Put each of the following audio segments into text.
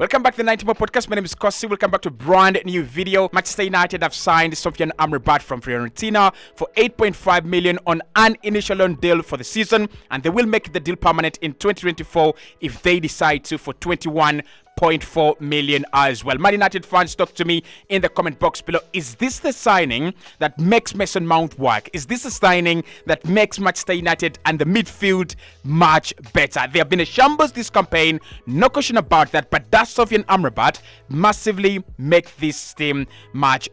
Welcome back to the 90 More Podcast. My name is Kosi. Welcome back to a brand new video. Manchester United have signed Sofyan Amrabat from Fiorentina for 8.5 million on an initial loan deal for the season, and they will make the deal permanent in 2024 if they decide to for 21.4 million as well. Man United fans, talk to me in the comment box below. Is this the signing that makes Mason Mount work? Is this a signing that makes Manchester United and the midfield much better? They have been a shambles this campaign, no question about that, but does Sofyan Amrabat massively make this team much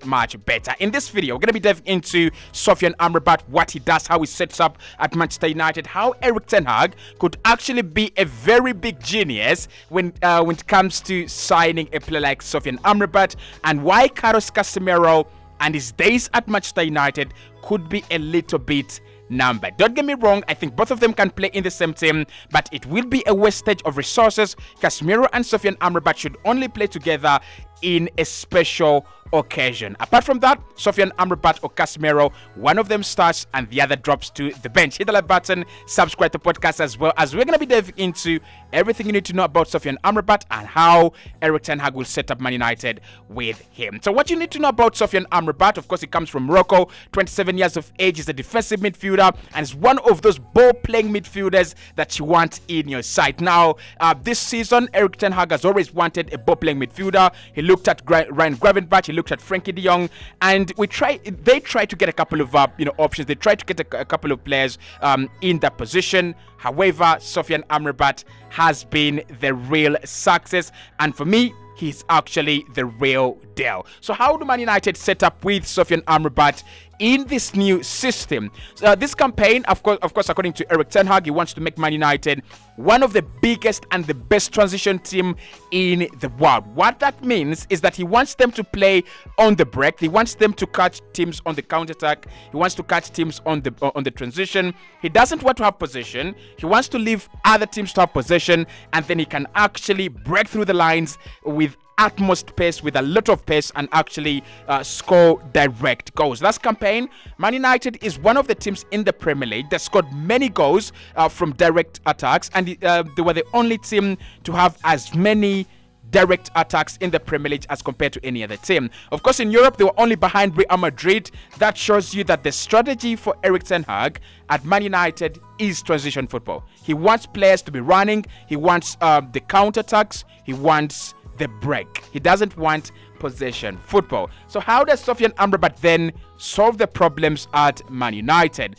better? In this video, we're going to be diving into Sofyan Amrabat, what he does, how he sets up at Manchester United, how Erik ten Hag could actually be a very big genius when it comes to signing a player like Sofyan Amrabat, and why Carlos Casemiro and his days at Manchester United could be a little bit number. Don't get me wrong, I think both of them can play in the same team, but it will be a wastage of resources. Casemiro and Sofyan Amrabat should only play together in a special occasion. Apart from that, Sofyan Amrabat or Casemiro, one of them starts and the other drops to the bench. Hit the like button, subscribe to the podcast, as well as we're going to be diving into everything you need to know about Sofyan Amrabat and how Erik ten Hag will set up Man United with him. So what you need to know about Sofyan Amrabat, of course, he comes from Morocco, 27 years of age, he's a defensive midfielder, and is one of those ball-playing midfielders that you want in your side. Now, this season, Erik ten Hag has always wanted a ball-playing midfielder. He looked at Ryan Gravenberch, he looked at Frankie de Jong, and they tried to get a couple of options. They tried to get a couple of players in that position. However, Sofyan Amrabat has been the real success, and for me, he's actually the real deal. So how do Man United set up with Sofyan Amrabat in this new system? This campaign, of course, according to Erik ten Hag, he wants to make Man United one of the biggest and the best transition team in the world. What that means is that he wants them to play on the break. He wants them to catch teams on the counter-attack. He wants to catch teams on the transition. He doesn't want to have possession. He wants to leave other teams to have possession, and then he can actually break through the lines with utmost pace, with a lot of pace, and actually score direct goals. Last campaign, Man United is one of the teams in the Premier League that scored many goals from direct attacks, and they were the only team to have as many direct attacks in the Premier League as compared to any other team. Of course, in Europe, they were only behind Real Madrid. That shows you that the strategy for Erik ten Hag at Man United is transition football. He wants players to be running. He wants the counter-attacks. He wants the break. He doesn't want possession football. So how does Sofyan Amrabat then solve the problems at Man United?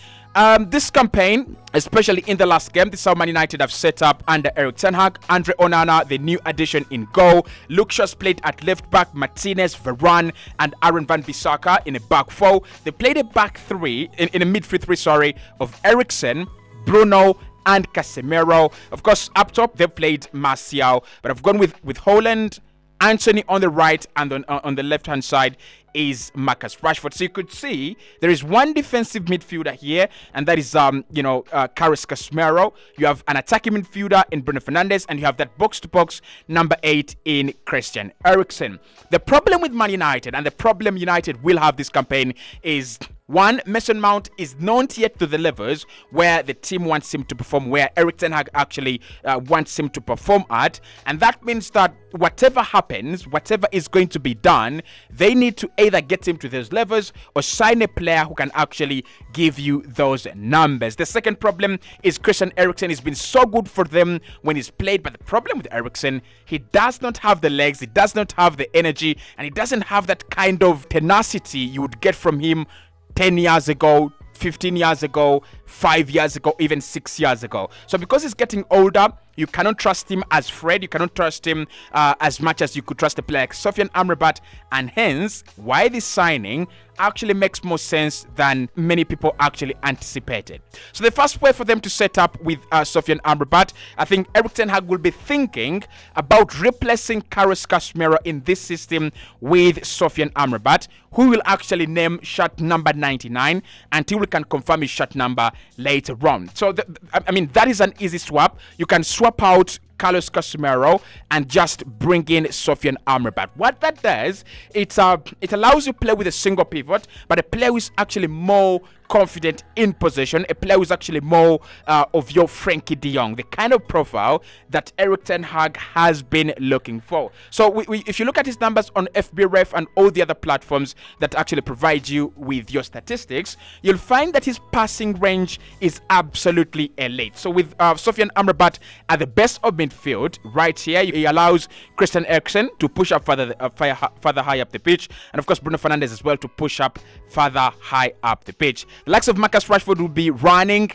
This campaign, especially in the last game, this is how Man United have set up under Erik ten Hag. Andre Onana, the new addition in goal. Luke Shaw's played at left back. Martinez, Varane, and Aaron Van Bissaka in a back four. They played a back three, in a midfield three, of Eriksen, Bruno, and Casemiro. Of course, up top, they've played Martial, but I've gone with Haaland, Anthony on the right, and on the left-hand side is Marcus Rashford. So you could see there is one defensive midfielder here, and that is Carlos Casemiro. You have an attacking midfielder in Bruno Fernandes, and you have that box-to-box number 8 in Christian Eriksen. The problem with Man United, and the problem United will have this campaign, is one, Mason Mount is not yet to the levels where the team wants him to perform, where Erik ten Hag actually wants him to perform at. And that means that whatever happens, whatever is going to be done, they need to either get him to those levels or sign a player who can actually give you those numbers. The second problem is Christian Eriksen has been so good for them when he's played, but the problem with Eriksen, he does not have the legs, he does not have the energy, and he doesn't have that kind of tenacity you would get from him 10 years ago, 15 years ago, 5 years ago, even 6 years ago. So because he's getting older, you cannot trust him as Fred. You cannot trust him as much as you could trust a player like Sofyan Amrabat. And hence, why this signing actually makes more sense than many people actually anticipated. So the first way for them to set up with Sofyan Amrabat, I think Erik ten Hag will be thinking about replacing Carlos Casemiro in this system with Sofyan Amrabat, who will actually name shirt number 99 until we can confirm his shirt number later on. So, that is an easy swap. You can swap out Carlos Casemiro and just bring in Sofyan Amrabat. What that does, it allows you to play with a single pivot, but a player who is actually more confident in possession, a player who's actually more of your Frankie de Jong, the kind of profile that Erik ten Hag has been looking for. So if you look at his numbers on FBref and all the other platforms that actually provide you with your statistics, you'll find that his passing range is absolutely elite. So with Sofyan Amrabat at the best of midfield, right here, he allows Christian Eriksen to push up further high up the pitch, and of course Bruno Fernandes as well to push up further high up the pitch. The likes of Marcus Rashford will be running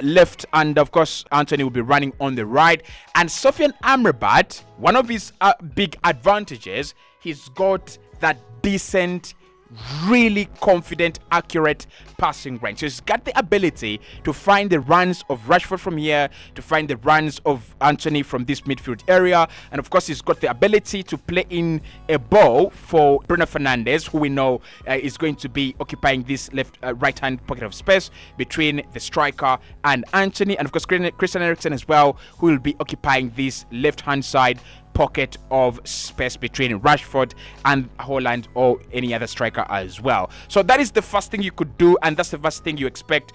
left, and of course Antony will be running on the right. And Sofyan Amrabat, one of his big advantages, he's got that decent, really confident, accurate passing range. So he's got the ability to find the runs of Rashford from here, to find the runs of Antony from this midfield area, and of course he's got the ability to play in a ball for Bruno Fernandes, who we know is going to be occupying this right hand pocket of space between the striker and Antony, and of course Christian Eriksen as well, who will be occupying this left hand side pocket of space between Rashford and Haaland or any other striker as well. So that is the first thing you could do, and that's the first thing you expect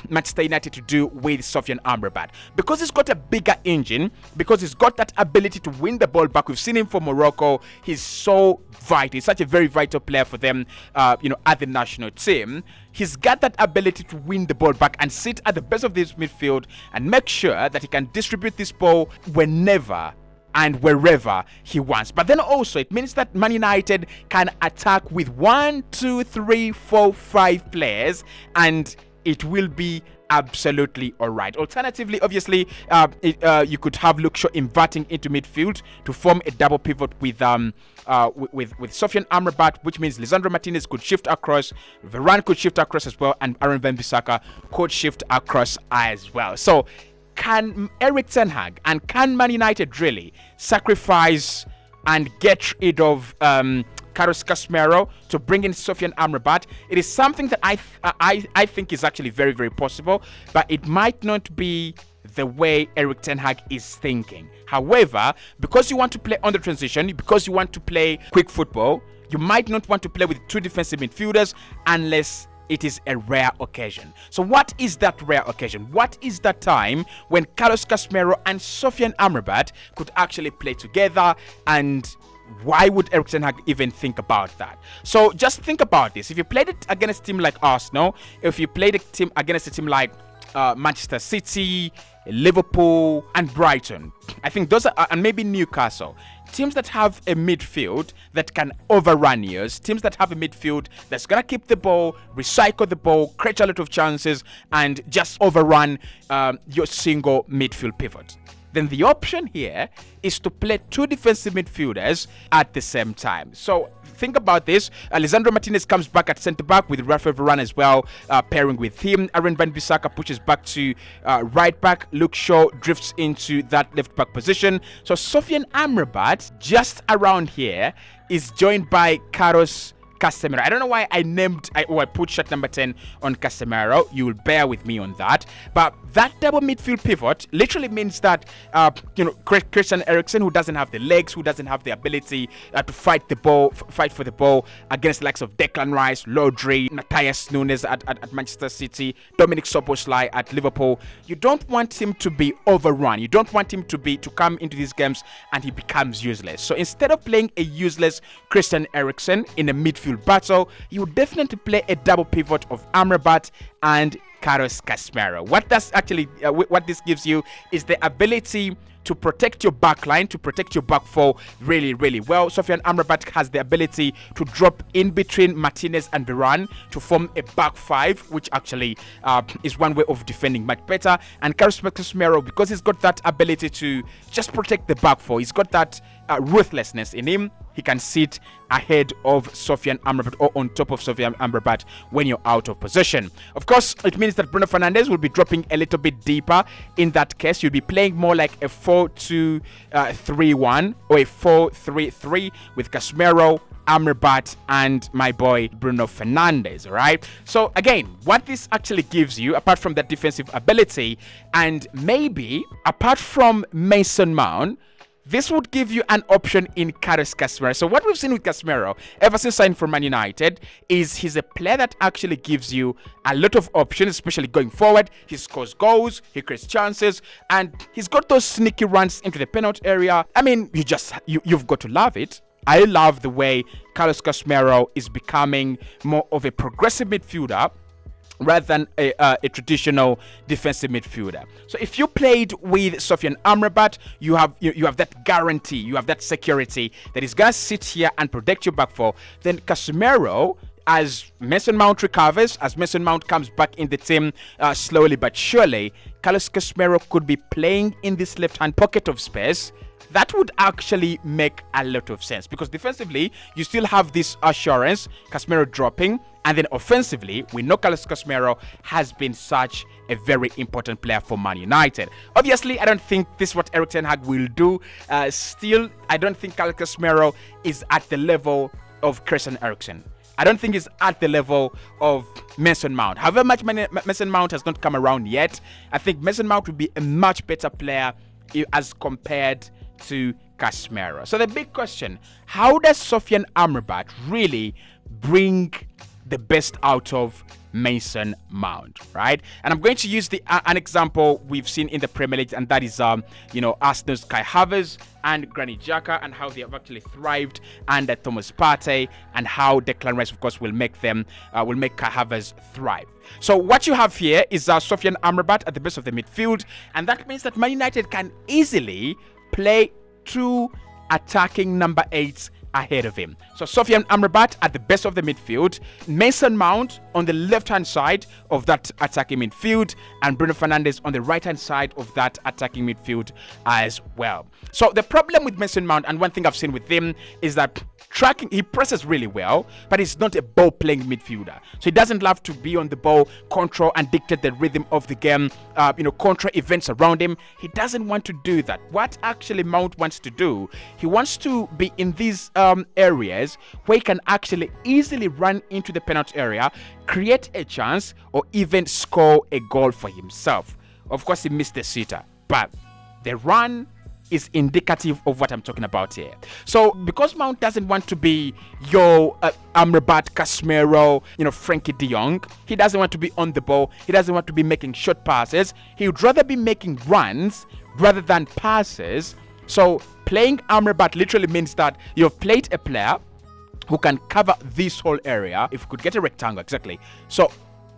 Manchester United to do with Sofyan Amrabat. Because he's got a bigger engine, because he's got that ability to win the ball back. We've seen him for Morocco. He's so vital. He's such a very vital player for them, at the national team. He's got that ability to win the ball back and sit at the best of this midfield and make sure that he can distribute this ball whenever and wherever he wants. But then also it means that Man United can attack with 1, 2, 3, 4, 5 players, and it will be absolutely all right. Alternatively, obviously, you could have Luke Shaw inverting into midfield to form a double pivot with Sofyan Amrabat, which means Lisandro Martinez could shift across, Varane could shift across as well, and Aaron Wan-Bissaka could shift across as well. So can Erik ten Hag and can Man United really sacrifice and get rid of Carlos Casemiro to bring in Sofyan Amrabat? It is something that I think is actually very, very possible, but it might not be the way Erik ten Hag is thinking. However, because you want to play on the transition, because you want to play quick football, you might not want to play with two defensive midfielders unless it is a rare occasion. So what is that rare occasion? What is that time when Carlos Casemiro and Sofyan Amrabat could actually play together? And why would Erik ten Hag even think about that? So just think about this. If you played it against a team like Arsenal, if you played against a team like Manchester City, Liverpool and Brighton, I think those are, and maybe Newcastle, teams that have a midfield that can overrun yours, teams that have a midfield that's going to keep the ball, recycle the ball, create a lot of chances, and just overrun your single midfield pivot. Then the option here is to play two defensive midfielders at the same time. So think about this. Lisandro Martinez comes back at centre-back with Rafael Varane as well, pairing with him. Aaron Wan-Bissaka pushes back to right-back. Luke Shaw drifts into that left-back position. So Sofyan Amrabat, just around here, is joined by Carlos Casemiro. I don't know why I put shirt number 10 on Casemiro. You will bear with me on that. But that double midfield pivot literally means that Christian Eriksen, who doesn't have the legs, who doesn't have the ability to fight for the ball against the likes of Declan Rice, Rodri, Matthias Nunes at Manchester City, Dominic Szoboszlai at Liverpool. You don't want him to be overrun. You don't want him to come into these games and he becomes useless. So instead of playing a useless Christian Eriksen in a midfield battle, you would definitely play a double pivot of Amrabat and Carlos Casemiro. What this gives you is the ability to protect your back line, to protect your back four really, really well. Sofyan Amrabat has the ability to drop in between Martinez and Varane to form a back five, which actually is one way of defending much better. And Carlos Casemiro, because he's got that ability to just protect the back four, he's got that ruthlessness in him. He can sit ahead of Sofyan Amrabat or on top of Sofyan Amrabat when you're out of position. Of course, it means that Bruno Fernandes will be dropping a little bit deeper. In that case, you'll be playing more like a 4-2-3-1 or a 4-3-3 with Casemiro, Amrabat and my boy Bruno Fernandes, right? So again, what this actually gives you, apart from that defensive ability, and maybe apart from Mason Mount, this would give you an option in Carlos Casemiro. So what we've seen with Casemiro ever since signing for Man United is he's a player that actually gives you a lot of options, especially going forward. He scores goals, he creates chances, and he's got those sneaky runs into the penalty area. I mean, you've got to love it. I love the way Carlos Casemiro is becoming more of a progressive midfielder rather than a traditional defensive midfielder. So if you played with Sofyan Amrabat, you have that guarantee, you have that security that he's gonna sit here and protect your back four. Then Casemiro, as Mason Mount recovers, as Mason Mount comes back in the team slowly but surely, Carlos Casemiro could be playing in this left-hand pocket of space. That would actually make a lot of sense, because defensively, you still have this assurance, Casemiro dropping, and then offensively, we know Carlos Casemiro has been such a very important player for Man United. Obviously, I don't think this is what Erik ten Hag will do. Still, I don't think Carlos Casemiro is at the level of Christian Eriksen. I don't think he's at the level of Mason Mount. However much Mason Mount has not come around yet, I think Mason Mount will be a much better player as compared to Casemiro. So the big question, how does Sofyan Amrabat really bring the best out of Mason Mount, right? And I'm going to use an example we've seen in the Premier League, and that is Arsenal's Kai Havertz and Granit Xhaka, and how they have actually thrived under Thomas Partey, and how Declan Rice, of course, will make Kai Havertz thrive. So what you have here is Sofyan Amrabat at the base of the midfield, and that means that Man United can easily play two attacking number 8s ahead of him. So Sofyan Amrabat at the base of the midfield, Mason Mount on the left-hand side of that attacking midfield, and Bruno Fernandes on the right-hand side of that attacking midfield as well. So the problem with Mason Mount, and one thing I've seen with him, is that he presses really well, but he's not a ball-playing midfielder. So he doesn't love to be on the ball, control and dictate the rhythm of the game, control events around him. He doesn't want to do that. What actually Mount wants to do, he wants to be in these areas where he can actually easily run into the penalty area, create a chance, or even score a goal for himself. Of course, he missed the sitter, but the run is indicative of what I'm talking about here. So because Mount doesn't want to be your Amrabat, Casemiro, Frankie de Jong, he doesn't want to be on the ball, he doesn't want to be making short passes, he would rather be making runs rather than passes. So playing Amrabat literally means that you've played a player who can cover this whole area. If we could get a rectangle, exactly. So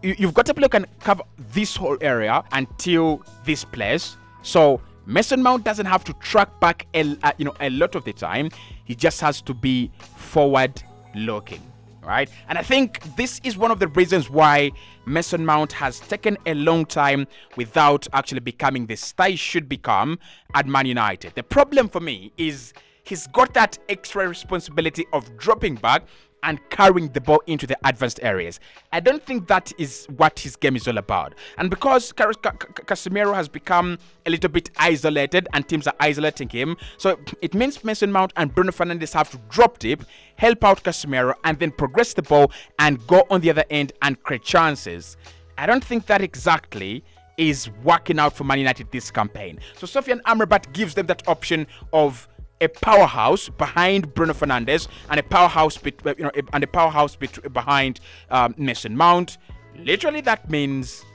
you've got a player who can cover this whole area until this place. So Mason Mount doesn't have to track back a lot of the time. He just has to be forward looking, right? And I think this is one of the reasons why Mason Mount has taken a long time without actually becoming the star he should become at Man United. The problem for me is he's got that extra responsibility of dropping back and carrying the ball into the advanced areas. I don't think that is what his game is all about. And because Casemiro has become a little bit isolated and teams are isolating him, so it means Mason Mount and Bruno Fernandes have to drop deep, help out Casemiro, and then progress the ball and go on the other end and create chances. I don't think that exactly is working out for Man United this campaign. So Sofyan Amrabat gives them that option of a powerhouse behind Bruno Fernandes and a powerhouse behind Mason Mount. Literally, that means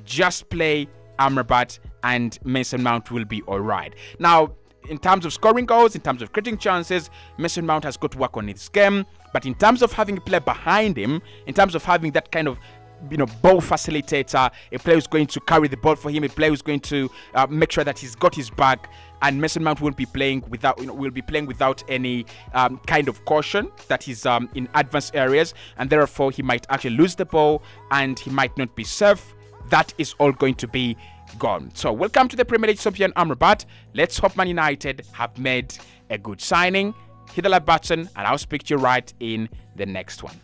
just play Amrabat and Mason Mount will be all right. Now, in terms of scoring goals, in terms of creating chances, Mason Mount has got to work on his game. But in terms of having a player behind him, in terms of having that kind of ball facilitator, a player who's going to carry the ball for him, a player who's going to make sure that he's got his back, and Mason Mount will be playing without any kind of caution that he's in advanced areas, and therefore he might actually lose the ball and he might not be safe. That is all going to be gone. So welcome to the Premier League, Sofyan Amrabat. Let's hope Man United have made a good signing. Hit the like button and I'll speak to you right in the next one.